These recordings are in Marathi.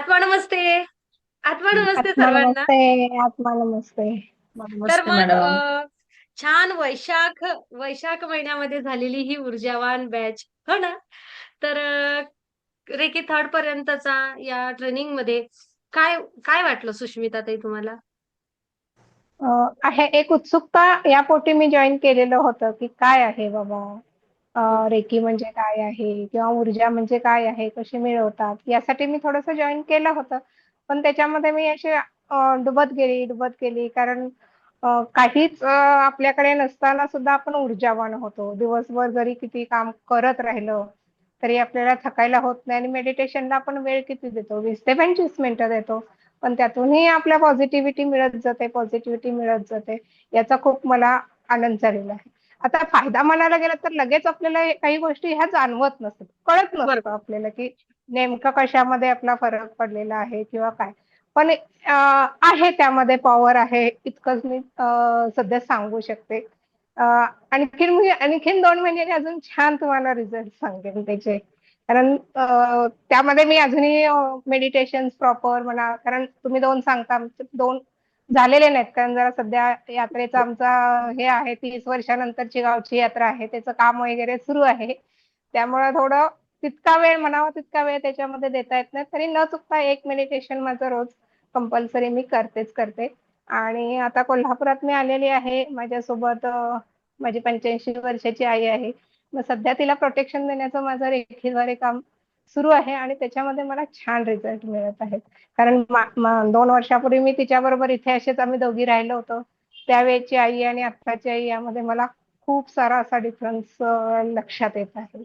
आत्मा नमस्ते. आत्मा नमस्ते आत्मा सर्वांना. नमस्ते. आत्मा नमस्ते. तर नमस्ते मग मॅडम. छान वैशाख वैशाख महिन्यामध्ये झालेली ही ऊर्जावान बॅच हो ना. तर रेकी थर्ड पर्यंतचा या ट्रेनिंग मध्ये काय काय वाटलं सुष्मिता ताई तुम्हाला? आहे एक उत्सुकता या पोटी मी जॉईन केलेलं होतं, की काय आहे बाबा, हं. रेकी म्हणजे काय आहे किंवा ऊर्जा म्हणजे काय आहे, कशी मिळवतात, यासाठी मी थोडंसं जॉइन केलं होतं. पण त्याच्यामध्ये मी अशी डुबत गेली कारण काहीच आपल्याकडे नसताना सुद्धा आपण ऊर्जावान होतो. दिवसभर जरी किती काम करत राहिलं, तरी आपल्याला थकायला होत नाही आणि मेडिटेशनला आपण वेळ किती देतो? 20 ते 25 मिनिटं देतो. पण त्यातूनही आपल्या पॉझिटिव्हिटी मिळत जाते, पॉझिटिव्हिटी मिळत जाते. याचा खूप मला आनंद झालेला आहे. आता फायदा म्हणायला गेला तर लगेच आपल्याला काही गोष्टी ह्या जाणवत नसतात. कळत नसतं बरोबर. आपल्याला, की नेमकं कशामध्ये आपला फरक पडलेला आहे किंवा काय. पण आहे त्यामध्ये पॉवर आहे इतकंच मी सध्या सांगू शकते. अ, आणखीन 2 महिन्यांनी अजून छान तुम्हाला रिझल्ट सांगेन त्याचे. कारण त्यामध्ये मी अजूनही मेडिटेशन्स प्रॉपर म्हणा, कारण तुम्ही 2 सांगता, आमचे 2 झालेले नाहीत. कारण जरा सध्या यात्रेचा आमचा हे आहे 30 वर्षानंतरची गावची यात्रा आहे. त्याचं काम वगैरे सुरू आहे. त्यामुळे थोडं तितका वेळ म्हणावा तितका वेळ त्याच्यामध्ये देता येत नाही. तरी न चुकता एक मेडिटेशन माझं रोज कंपल्सरी मी करतेच करते. आणि आता कोल्हापुरात मी आलेली आहे. माझ्यासोबत माझी 85 वर्षाची आई आहे. मग सध्या तिला प्रोटेक्शन देण्याचं माझं रेखीद्वारे काम सुरू आहे आणि त्याच्यामध्ये मला छान रिझल्ट मिळत आहेत. कारण 2 वर्षापूर्वी मी तिच्याबरोबर इथे असेच आम्ही दोघी राहिलो होतो. त्यावेळची आई आणि आत्ताची आई यामध्ये मला खूप सारा असा डिफरन्स लक्षात येत आहे.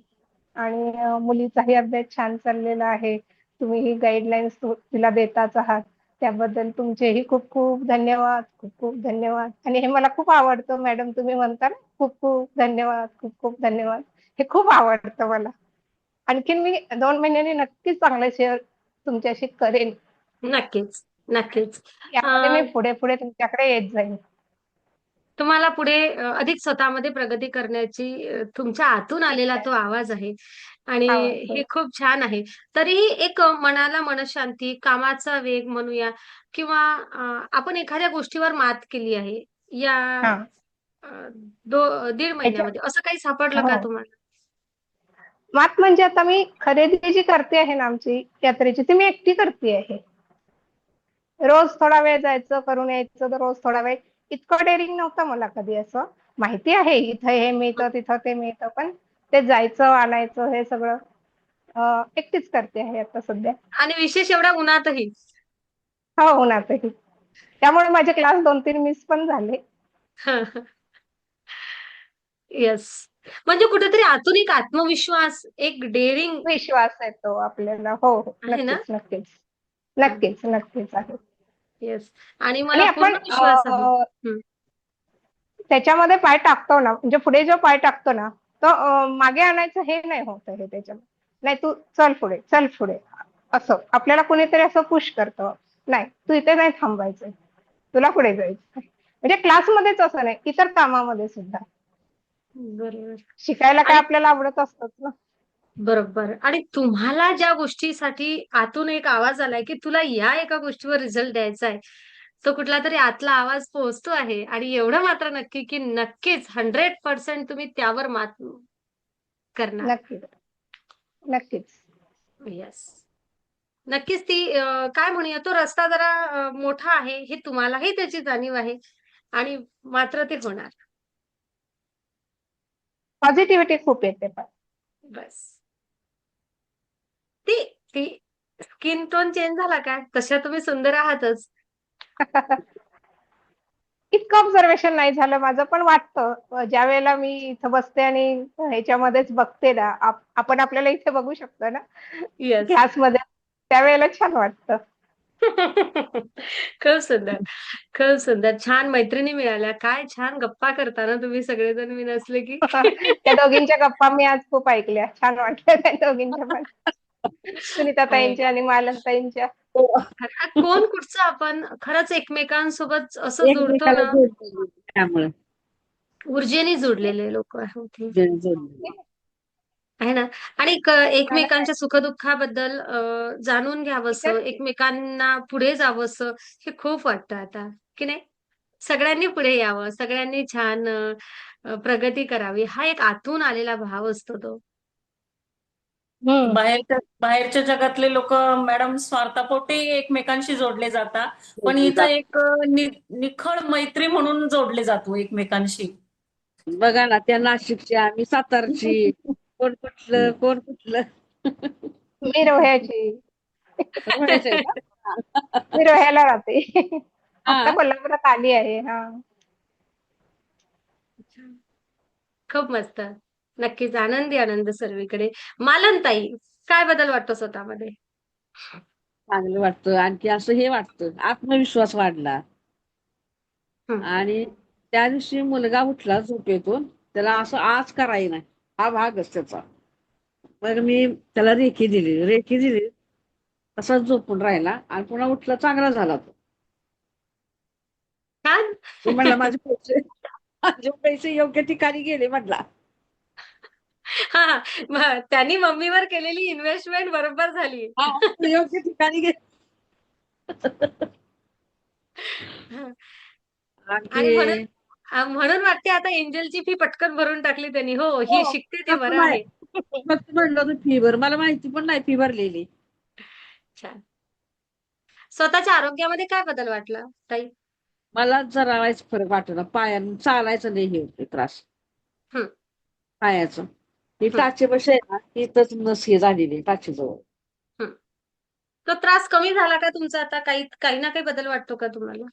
आणि मुलीचाही अभ्यास छान चाललेला आहे. तुम्ही ही गाईडलाईन्स तिला देताच आहात. त्याबद्दल तुमचेही खूप खूप धन्यवाद. खूप खूप धन्यवाद. आणि हे मला खूप आवडतं मॅडम, तुम्ही म्हणता ना, खूप खूप धन्यवाद, खूप खूप धन्यवाद. हे खूप आवडतं मला. आणखीन मी 2 महिन्यांनी नक्कीच चांगलं शेअर तुमच्याशी करेन. नक्कीच, नक्कीच. अ, यामध्ये मी पुढे-पुढे तुमच्याकडे येत जाईन. तुम्हाला पुढे अधिक स्वतःमध्ये प्रगती करण्याची तुमच्या आतून आलेला इच्छा आहे. तो आवाज आहे आणि हे हो. खूप छान आहे. तरीही एक मनाला मनःशांती, कामाचा वेग म्हणूया किंवा आपण एखाद्या गोष्टीवर मात केली आहे या हां. अ, 1.5 याच्या महिन्यामध्ये असं काही सापडलं हो. का तुम्हाला? मात म्हणजे आता मी खरेदी जी करते आहे ना आमची यात्रेची, ती मी एकटी करते आहे. रोज थोडा वेळ जायचं, करून यायचं, तर रोज थोडा वेळ. इतकं डेअरिंग नव्हतं मला कधी असं. माहिती आहे इथं हे मिळतं, तिथं ते मिळतं, पण ते जायचं, आणायचं हे सगळं एकटीच करते आहे आता सध्या. आणि विशेष एवढ्या उन्हातही. हो, उन्हातही. त्यामुळे माझे क्लास 2-3 मिस पण झाले. येस. म्हणजे कुठेतरी आतून एक आत्मविश्वास, एक डेअरिंग विश्वास येतो आपल्याला. हो, हो. आहे ना? नक्कीच, नक्कीच. हां. नक्कीच, नक्कीच आहे. येस. आणि आणि मला आपण पूर्ण विश्वास आहे. हं. त्याच्यामध्ये पाय टाकतो ना, म्हणजे पुढे जो पाय टाकतो ना, तो मागे आणायचं हे नाही होत आहे त्याच्यामध्ये. नाही तू चल पुढे, चल पुढे. असं आपल्याला कुणीतरी असं पुश करतं. नाही, तू इथे नाही थांबायचंय. तुला पुढे जायचंय. म्हणजे क्लासमध्येच असं नाही, इतर कामामध्ये सुद्धा. बरोबर. शिकायला काय आणि आपल्याला आवडत असतंच ना. बरोबर आणि तुम्हाला ज्या गोष्टीसाठी आतून एक आवाज आलाय, की तुला या एका गोष्टीवर रिझल्ट द्यायचा आहे. तो कुठलातरी आतला आवाज पोहोचतो आहे आणि एवढं मात्र नक्की, की नक्कीच 100% तुम्ही त्यावर मात करणार. नक्कीच, नक्कीच. येस. नक्कीच ती काय म्हणूया तो रस्ता जरा मोठा आहे, हे तुम्हालाही त्याची जाणीव आहे आणि मात्र ते होणार. पॉझिटिव्हिटी खूप येते पण. बस. ती ती स्किन टोन चेंज झाला का? तशा तुम्ही सुंदर आहातच. इतकं ऑब्झर्वेशन नाही झालं माझं, पण वाटतं ज्यावेळेला मी इथं बसते आणि ह्याच्यामध्येच बघते ना, आपण आपल्याला इथे बघू शकतो ना येस. क्लासमध्ये, त्यावेळेला छान वाटतं. खूप सुंदर, खूप सुंदर. छान मैत्रिणी मिळाल्या. काय छान गप्पा करता ना तुम्ही सगळेजण मी नसले की. त्या दोघींच्या गप्पा मी आज खूप ऐकल्या. छान वाटल्या त्या दोघींच्या पण. आहे. सुनीताताईंच्या आणि मालनताईंच्या. कोण कुठचं आपण खरंच एकमेकांसोबत असं जुडतो एकमेकाला ना, जोडतो त्यामुळे ऊर्जेने जुडलेले लोकं आहोत हे. जोडलेलं. आहे ना. आणि त्याला काय एकमेकांच्या सुखदुःखाबद्दल जाणून घ्यावंसं, त्याच्यात एकमेकांना पुढे जावंसं, हे खूप वाटतं आता, की नाही? सगळ्यांनी पुढे यावं, सगळ्यांनी छान प्रगती करावी, हा एक आतून आलेला भाव असतो तो. हम्म. बाहेरच्या जगातले लोक मॅडम स्वार्थापोटी एकमेकांशी जोडले जातात, पण जोडले इथं जात. एक निखळ मैत्री म्हणून जोडले जातो एकमेकांशी. बघा ना, त्या नाशिकच्या, मी सातारची, कोण कुठलं कोण कुठलं. मी रोह्याची. रोह्याचे आहे का? मी रोह्याला राहते. आता हा. कोल्हापुरात आली आहे. हा. खूप मस्त. नक्कीच आनंदी आनंद सर्वीकडे. मालनताई, काय बदल वाटतो स्वतःमध्ये? चांगलं वाटतं, आणखी असं हे वाटतं, आत्मविश्वास वाढला. हं. आणि त्या दिवशी मुलगा उठला झोपेतून, त्याला असं आज कराय नाही, हा भागच त्याचा. मग मी त्याला रेखी दिली, तसाच झोपून राहिला आणि पुन्हा उठला, चांगला झाला तो. छान. तो म्हणला माझे पैसे योग्य ठिकाणी गेले म्हटला. हा, त्यांनी मम्मीवर केलेली इन्व्हेस्टमेंट बरोबर झाली. हा, योग्य ठिकाणी गेले. आणखी आणि म्हणून वाटते आता एंजलची फी पटकन भरून टाकली त्यांनी. हो, ही हो, शिकते ते असं बरं नाही. आहे. फक्त म्हणलं होतं फी भर, मला माहिती पण नाही फी भरलेली. छान. स्वतःच्या आरोग्यामध्ये काय बदल वाटला ताई? मला जरा वाईच फरक वाटला, पायानं चालायचं नाही हे होते त्रास हं, पायाचं. ही हं, टाचेपाशी आहे ना, इथंच नस हे झालेली टाचेजवळ. हं. तो त्रास कमी झाला का तुमचा आता? काही काही ना काही बदल वाटतो का तुम्हाला?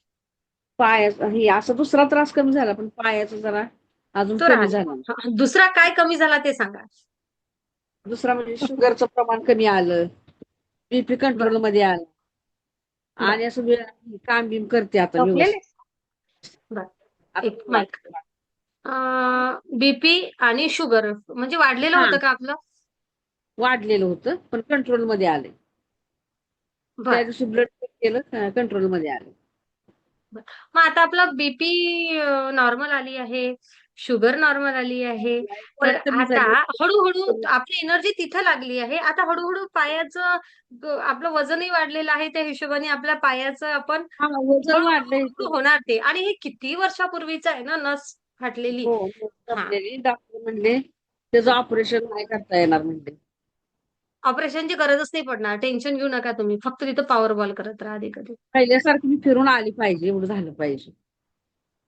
पायाचा ही असा दुसरा त्रास कमी झाला, पण पायाचा जरा अजून तो कमी राहिला. झाला. हं, दुसरा काय कमी झाला ते सांगा. दुसरा म्हणजे शुगरचं प्रमाण कमी आलं, बीपी बर, कंट्रोल मध्ये आलं, बर. आणि असं काम बिम करते आता झोपलेले. व्यवस्थित. बर. आता एक माईक. बीपी आणि शुगर म्हणजे वाढलेलं हा, होतं का आपलं? वाढलेलं होतं पण कंट्रोल मध्ये आले. त्या बर, दिवशी ब्लड चेक केलं, कंट्रोल मध्ये आले. बर. मग आता आपलं बीपी नॉर्मल आली आहे, शुगर नॉर्मल आली आहे. वय तर कमी आता झाली. हळूहळू आपली एनर्जी तिथं लागली आहे. आता हळूहळू पायाचं आपलं वजनही वाढलेलं आहे. त्या हिशोबाने आपल्या पायाचं आपण हा, वजन वाढलंय. हळूहळू होणार ते. आणि हे किती वर्षापूर्वीचं आहे ना, नस फाटलेली. हो, हा, डॉक्टर म्हणले त्याचं ऑपरेशन नाही करता येणार म्हणले. ऑपरेशनची गरजच नाही पडणार. टेन्शन घेऊ नका तुम्ही. फक्त तिथं पॉवर बॉल करत राहा कधी. पहिल्यासारखी मी फिरून आली पाहिजे, एवढं झालं पाहिजे.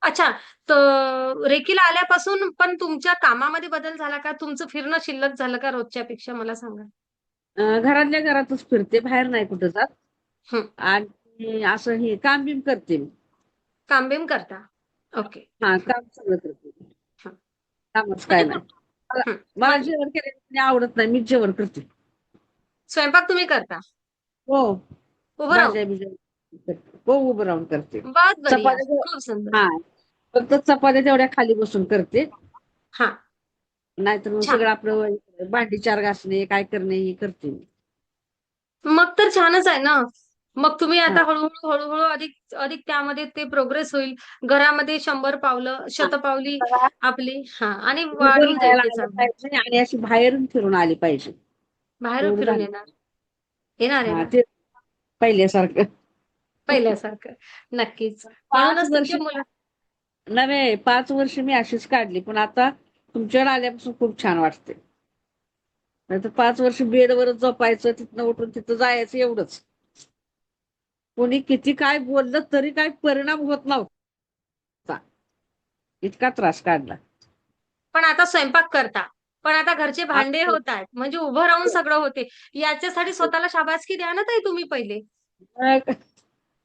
अच्छा, तर रेकीला आल्यापासून पण तुमच्या कामामध्ये बदल झाला का? तुमचं फिरणं शिल्लक झालं का रोजच्या पेक्षा? मला सांगा. घरातल्या घरातच फिरते, बाहेर नाही कुठं जात. हं, आणि असं हे काम बिम करते मी. काम बिम करता. ओके. हा, काम सगळं करते. हं. कामच काय म्हणजे नाही. मला हं. मला मग जेवण केलेलं आवडत नाही, मीच जेवण करते. स्वयंपाक तुम्ही करता हो, उभं राहून? भाज्या बिज्या करते. हो, उभं राहून करते. बहुत बढिया. चपात्या खूप सुंदर. हा, फक्त चपात्या तेवढ्या खाली बसून करते. हा, नाहीतर मग छान. सगळं आपलं भांडी चार घासणे, काय करणे हे करते मी. मग तर छानच आहे ना. मग तुम्ही हा, आता हळूहळू हळूहळू अधिक अधिक त्यामध्ये ते प्रोग्रेस होईल. घरामध्ये 100 पावलं, हा. शतपावली जरा आपली, हा, आणि बदल वाढून जाईल व्हायला ते आलं चांगलं. पाहिजे आणि अशी बाहेरून फिरून आली पाहिजे. बाहेरून एवढं फिरून झालं. येणार. येणार हा, येणार. ते पहिल्यासारखं. पहिल्यासारखं. नक्कीच. 5 म्हणूनच वर्ष तुमच्या मुलं नव्हे, 5 वर्ष मी अशीच काढली, पण आता तुमच्याकडे आल्यापासून खूप छान वाटते. नाहीतर 5 वर्ष बेडवरच झोपायचं, तिथनं उठून तिथं जायचं एवढंच. कोणी किती काय बोललं तरी काय परिणाम होत नव्हता. इतका त्रास काढला. पण आता स्वयंपाक करता. पण आता घरचे भांडे आता होत आहेत. म्हणजे उभं राहून सगळं होते. याच्यासाठी स्वतःला शाबासकी द्या ना ताई तुम्ही पहिले.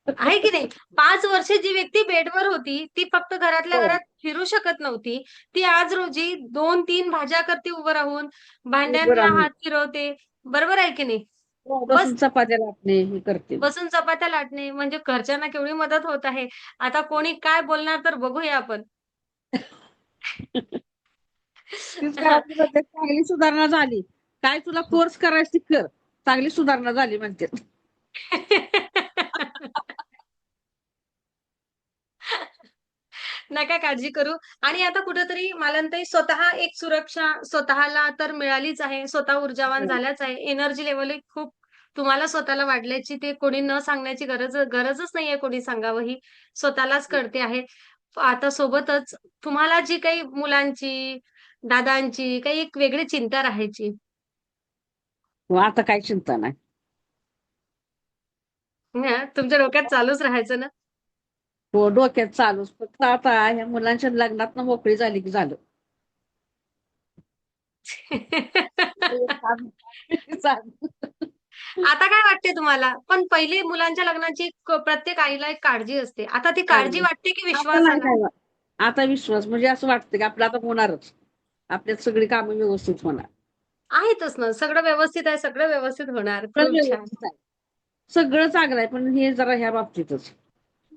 आहे की नाही? 5 वर्ष जी व्यक्ती बेडवर होती, ती फक्त घरातल्या हो, घरात फिरू शकत नव्हती. ती आज रोजी 2-3 भाज्या करते उभं राहून, उभं भांड्यांना राहून हात फिरवते. बरोबर आहे की नाही? हो, बस बसून चपात्या लाटणे हे करते मी. बसून चपात्या लाटणे म्हणजे घरच्यांना केवढी मदत होत आहे. आता कोणी काय बोलणार तर बघूया आपण. तीच घरातली म्हणते चांगली सुधारणा झाली. काय तुला कोर्स करायची कर, चांगली सुधारणा झाली म्हणते. नका काळजी करू. आणि आता कुठेतरी मालनताई स्वतः एक सुरक्षा स्वतःला तर मिळालीच आहे. स्वतः ऊर्जावान झाल्याच आहे. एनर्जी लेव्हल खूप तुम्हाला स्वतःला वाढल्याची ते कोणी न सांगण्याची गरजच नाहीये कोणी सांगावंही. स्वतःलाच कळते आहे. आता सोबतच तुम्हाला जी काही मुलांची, दादांची काही एक वेगळी चिंता राहायची. आता काही चिंता नाही. तुमच्या डोक्यात चालूच राहायचं ना? हो, डोक्यात चालूच. फक्त आता ह्या मुलांच्या लग्नात मोकळी झाली की झालं. चालू. आता काय वाटते तुम्हाला? पण पहिले मुलांच्या लग्नाची प्रत्येक आईला एक काळजी असते. आता ती काळजी वाटते की आता विश्वास नाही आला? काय आता विश्वास म्हणजे असं वाटतं की आपलं आता होणारच. आपल्यात सगळी कामं व्यवस्थित होणार. आहेतच ना. सगळं व्यवस्थित आहे. सगळं व्यवस्थित होणार. सगळं खूप छान. व्यवस्थित आहे. सगळं चांगलं आहे, पण हे जरा ह्या बाबतीतच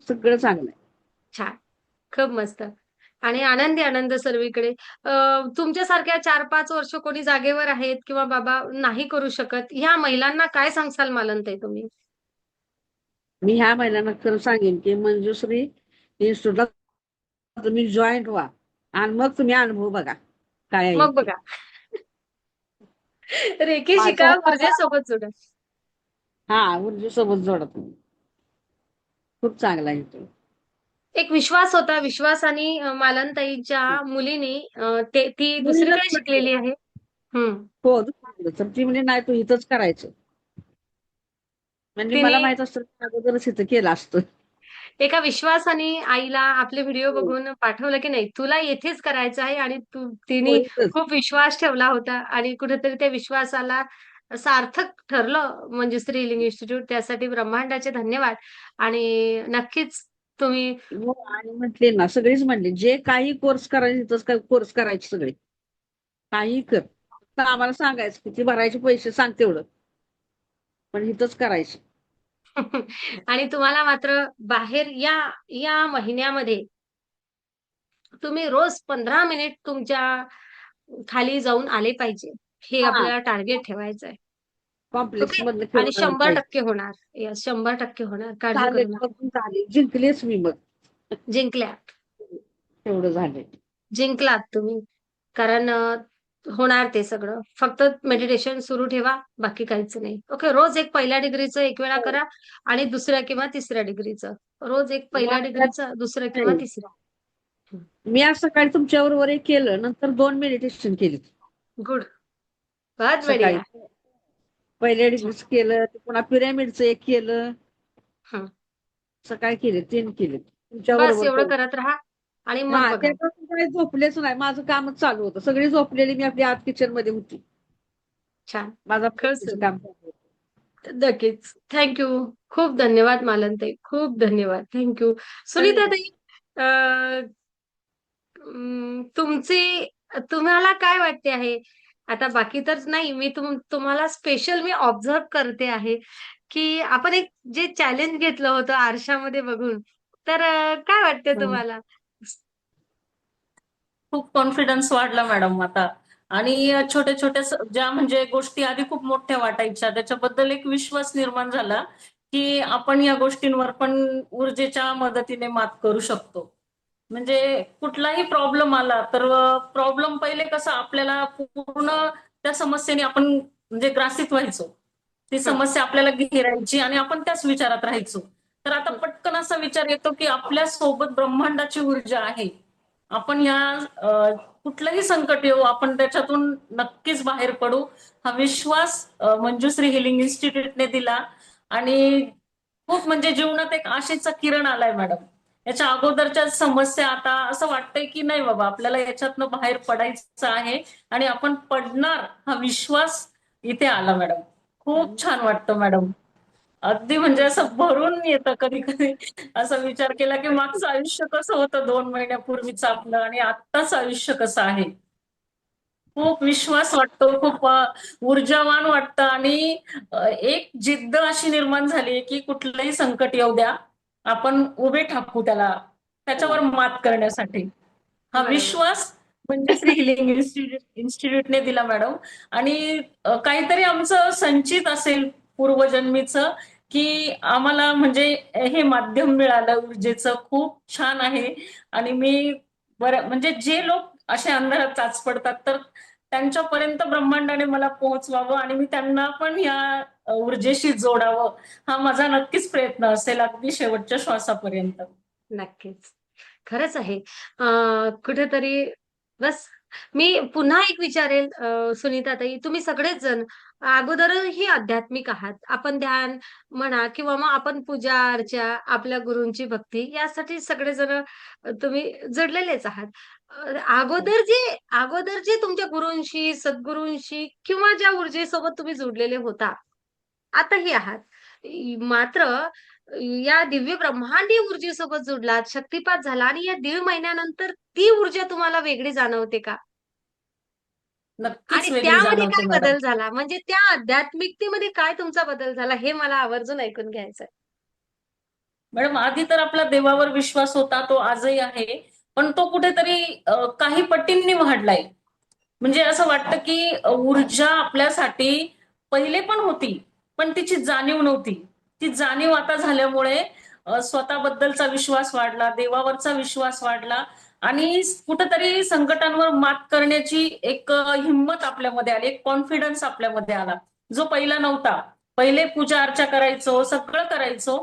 सगळं चांगलं आहे. छान. खूप मस्त. आणि आनंदी आनंद सर्वीकडे. तुमच्यासारख्या 4-5 वर्ष कोणी जागेवर आहेत किंवा बाबा नाही करू शकत, ह्या महिलांना काय सांगसाल मालनताई तुम्ही? मी ह्या महिलांना खरं सांगेन की मंजुश्री इन्स्टिट्यूटला तुम्ही जॉईंट व्हा आणि मग तुम्ही अनुभव बघा काय आहे मग ते. बघा. रेकी माझ्या शिका, ऊर्जेसोबत जोडा. हा, ऊर्जेसोबत जोडा तुम्ही. खूप चांगला आहे तो. एक विश्वास होता. विश्वासाने मालनताईच्या मुलीने ती मुलीलाच दुसरीकडे म्हटलं. शिकलेली आहे. हं. हो, दुसरीकडे. तर ती म्हणजे नाही तू इथंच करायचं. म्हणजे तिने मला माहित असतं की अगोदरच इथं केलं असतं. एका विश्वासाने आईला आपले व्हिडिओ हो, बघून पाठवलं, की नाही तुला येथेच करायचं आहे आणि हो, तिने इथंच. खूप विश्वास ठेवला होता आणि कुठेतरी त्या विश्वासाला सार्थक ठरलं मंजुश्री हिलिंग इन्स्टिट्यूट. त्यासाठी ब्रह्मांडाचे धन्यवाद. आणि नक्कीच तुम्ही हो, आणि म्हटले ना सगळीच म्हणले जे काही कोर्स करायचे तिथंच कोर्स करायचे सगळे. काही कर. फक्त आम्हाला सांगायचं किती भरायचे पैसे सांग तेवढं. पण इथंच करायचे. आणि तुम्हाला मात्र बाहेर या या महिन्यामध्ये तुम्ही रोज 15 मिनिट तुमच्या खाली जाऊन आले पाहिजे. हे हा, आपल्याला टार्गेट ठेवायचं आहे. Complex okay. मधलं आणि खेळून आलं पाहिजे. 100% होणार. येस, 100% होणार. काळजी झाले करू नका. बघून झाले जिंकलेच मी मग. जिंकल्यात. एवढं झाले. जिंकलात तुम्ही. कारण होणार ते सगळं. फक्त मेडिटेशन सुरू ठेवा, बाकी काहीच नाही. ओके. रोज एक पहिल्या डिग्रीचं एक वेळा हो. करा आणि दुसऱ्या किंवा तिसऱ्या डिग्रीचं. रोज एक पहिल्या माझ्यात डिग्रीचं, दुसरं किंवा नाही. तिसरं. हं. मी आज सकाळी तुमच्याबरोबर एक केलं, नंतर 2 मेडिटेशन केली. गुड. बहुत सकाळी बढिया. पहिल्या छान. डिग्रीचं केलं, ते पुन्हा पिरॅमिडचं एक केलं. हं. सकाळी केले 3 केले बस तुमच्याबरोबर एवढं करून. करत राहा आणि मग हा, बघा. त्यापासून काही झोपलेच नाही. माझं कामच चालू होतं. सगळी झोपलेली मी आपली आत किचन मध्ये होती. छान. माझा खरंच मेडिटेशन सुंदर. काम चालू होतं. नक्कीच. Thank you. खूप धन्यवाद मालनताई. खूप धन्यवाद. Thank you. सुनीताताई, अ, तुम्हाला काय वाटते आहे? आता बाकी तर नाही, मी तुम्हाला स्पेशल मी ऑब्झर्व्ह करते आहे, की आपण एक जे चॅलेंज घेतलं होतं आरशामध्ये बघून, तर काय वाटते हं. तुम्हाला? खूप कॉन्फिडन्स वाढला मॅडम आता. आणि छोट्या छोट्या ज्या म्हणजे गोष्टी आधी खूप मोठ्या वाटायच्या त्याच्याबद्दल एक विश्वास निर्माण झाला की आपण या गोष्टींवर पण ऊर्जेच्या मदतीने मात करू शकतो. म्हणजे कुठलाही प्रॉब्लेम आला तर प्रॉब्लेम पहिले कसं आपल्याला पूर्ण त्या समस्येने आपण म्हणजे ग्रासित व्हायचो. ती हं, समस्या आपल्याला घेरायची आणि आपण त्याच विचारात राहायचो. तर आता हं, पटकन असा विचार येतो की आपल्या सोबत ब्रह्मांडाची ऊर्जा आहे. आपण या कुठलंही संकट येऊ आपण त्याच्यातून नक्कीच बाहेर पडू. हा विश्वास मंजुश्री हिलिंग इन्स्टिट्यूटने दिला आणि खूप म्हणजे जीवनात एक आशेचा किरण आलाय मॅडम. याच्या अगोदरच्या समस्या आता असं वाटतंय की नाही बाबा आपल्याला याच्यातनं बाहेर पडायचं आहे आणि आपण पडणार हा विश्वास इथे आला मॅडम. खूप छान वाटतं मॅडम. अगदी म्हणजे हं. असं भरून येतं कधी कधी. असा विचार केला की मागचं आयुष्य कसं होतं 2 महिन्यापूर्वीच आपलं आणि आत्ताच आयुष्य कसं आहे. खूप विश्वास वाटतो, खूप ऊर्जावान वाटतं आणि एक जिद्द अशी निर्माण झाली की कुठलंही संकट येऊ द्या, आपण उभे ठाकू त्याला, त्याच्यावर हो. मात करण्यासाठी. हा बरोबर. विश्वास मंजुश्री हिलिंग इन्स्टिट्यूटने दिला मॅडम. आणि काहीतरी आमचं संचित असेल पूर्वजन्मीचं की आम्हाला म्हणजे हे माध्यम मिळालं ऊर्जेचं, खूप छान आहे. आणि मी म्हणजे जे लोक असे अंधारात चाचपडतात तर त्यांच्यापर्यंत ब्रह्मांडाने मला पोहोचवावं आणि मी त्यांना पण या ऊर्जेशी जोडावं, हा माझा नक्कीच प्रयत्न असेल अगदी शेवटच्या श्वासापर्यंत. नक्कीच. खरंच आहे. कुठेतरी बस मी पुन्हा एक विचारेल सुनीताताई, तुम्ही सगळेच जण अगोदरही आध्यात्मिक आहात. आपण ध्यान म्हणा किंवा मग आपण पूजा अर्चा, आपल्या गुरूंची भक्ती यासाठी सगळेजण तुम्ही जडलेलेच आहात. अगोदर जे तुमच्या गुरूंशी, सद्गुरूंशी किंवा ज्या ऊर्जेसोबत तुम्ही जोडलेले होता, आताही आहात. मात्र या दिव्य ब्रह्मांडीय ऊर्जेसोबत जुडलात, शक्तिपात झाला आणि या 1.5 महिन्यानंतर ती ऊर्जा तुम्हाला वेगळी जाणवते का? नक्कीच आणि वेगळी त्यामध्ये जाणवते काय मॅडम. बदल झाला? म्हणजे त्या आध्यात्मिकतेमध्ये काय तुमचा बदल झाला? हे मला आवर्जून ऐकून घ्यायचंय. मॅडम, आधी तर आपला देवावर विश्वास होता, तो आजही आहे. पण तो कुठेतरी काही पटींनी वाढलाय. म्हणजे असं वाटतं की ऊर्जा आपल्यासाठी पहिले पण होती, पण तिची जाणीव नव्हती. ती जाणीव आता झाल्यामुळे स्वतःबद्दलचा विश्वास वाढला, देवावरचा विश्वास वाढला आणि कुठेतरी संकटांवर मात करण्याची एक हिंमत आपल्यामध्ये आली, एक कॉन्फिडन्स आपल्यामध्ये आला, जो पहिला नव्हता. पहिले पूजा अर्चा करायचो, सगळं करायचो,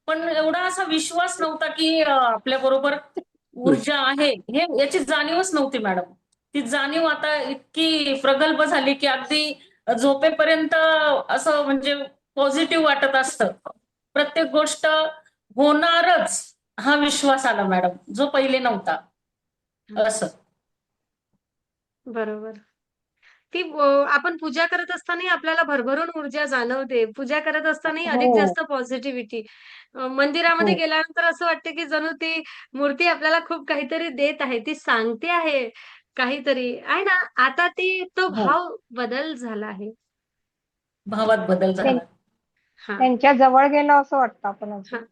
पण एवढा असा विश्वास नव्हता की आपल्या बरोबर ऊर्जा आहे, हे याची जाणीवच नव्हती मॅडम. ती जाणीव आता इतकी प्रगल्भ झाली की अगदी झोपेपर्यंत असं म्हणजे पॉझिटिव्ह वाटत असतं. प्रत्येक गोष्ट होणारच हा विश्वास आला मॅडम, जो पहिले नव्हता. असं. बरोबर. ती आपण पूजा करत असतानाही आपल्याला भरभरून ऊर्जा जाणवते. पूजा करत असतानाही अधिक हो, जास्त पॉझिटिव्हिटी. मंदिरामध्ये हो. गेल्यानंतर असं वाटतं, की जणू ती मूर्ती आपल्याला खूप काहीतरी देत आहे. ती सांगते आहे काहीतरी, आहे ना? आता तो हो, भाव बदल झाला आहे. भावात बदल त्यां- झाला. हां. त्यांच्या जवळ गेलो असं वाटतं आपण हां. अजून.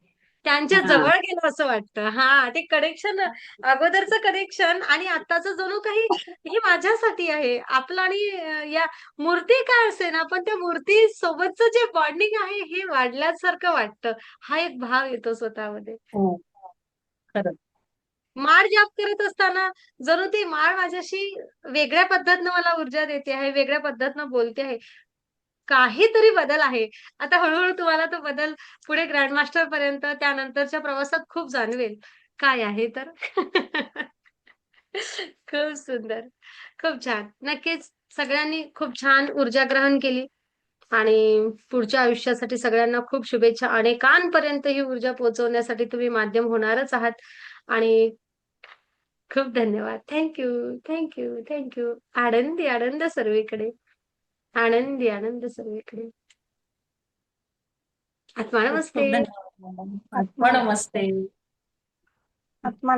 त्यांच्या हा. जवळ गेलो असं वाटतं. हां, ते कनेक्शन अगोदरचं कनेक्शन आणि आत्ताचं जणू काही हे माझ्यासाठी आहे. आपलं आणि या मूर्ती काय असेना, पण त्या मूर्ती सोबतचं जे बॉन्डिंग आहे हे वाढल्यासारखं वाटतं. हा एक भाव येतो स्वतःमध्ये. हो, खरं. माळ जाप करत असताना जणू ती माळ माझ्याशी वेगळ्या पद्धतीनं मला ऊर्जा देते आहे, वेगळ्या पद्धतीनं बोलते आहे. काहीतरी बदल आहे. आता हळू-हळू तुम्हाला तो बदल पुढे ग्रँडमास्टर पर्यंत त्यानंतरच्या प्रवासात खूप जाणवेल. काय आहे तर? खूप सुंदर. खूप छान. नक्कीच सगळ्यांनी खूप छान ऊर्जा ग्रहण केली आणि पुढच्या आयुष्यासाठी सगळ्यांना खूप शुभेच्छा. अनेकांपर्यंत ही ऊर्जा पोहोचवण्यासाठी तुम्ही माध्यम होणारच आहात आणि खूप धन्यवाद. Thank you, thank you, thank you. आनंदी आनंद सर्वीकडे. आनंदी आनंद सर्वीकडे. आत्मा खूप नमस्ते. खूप धन्यवाद मॅडम. आत्मा नमस्ते. आत्मा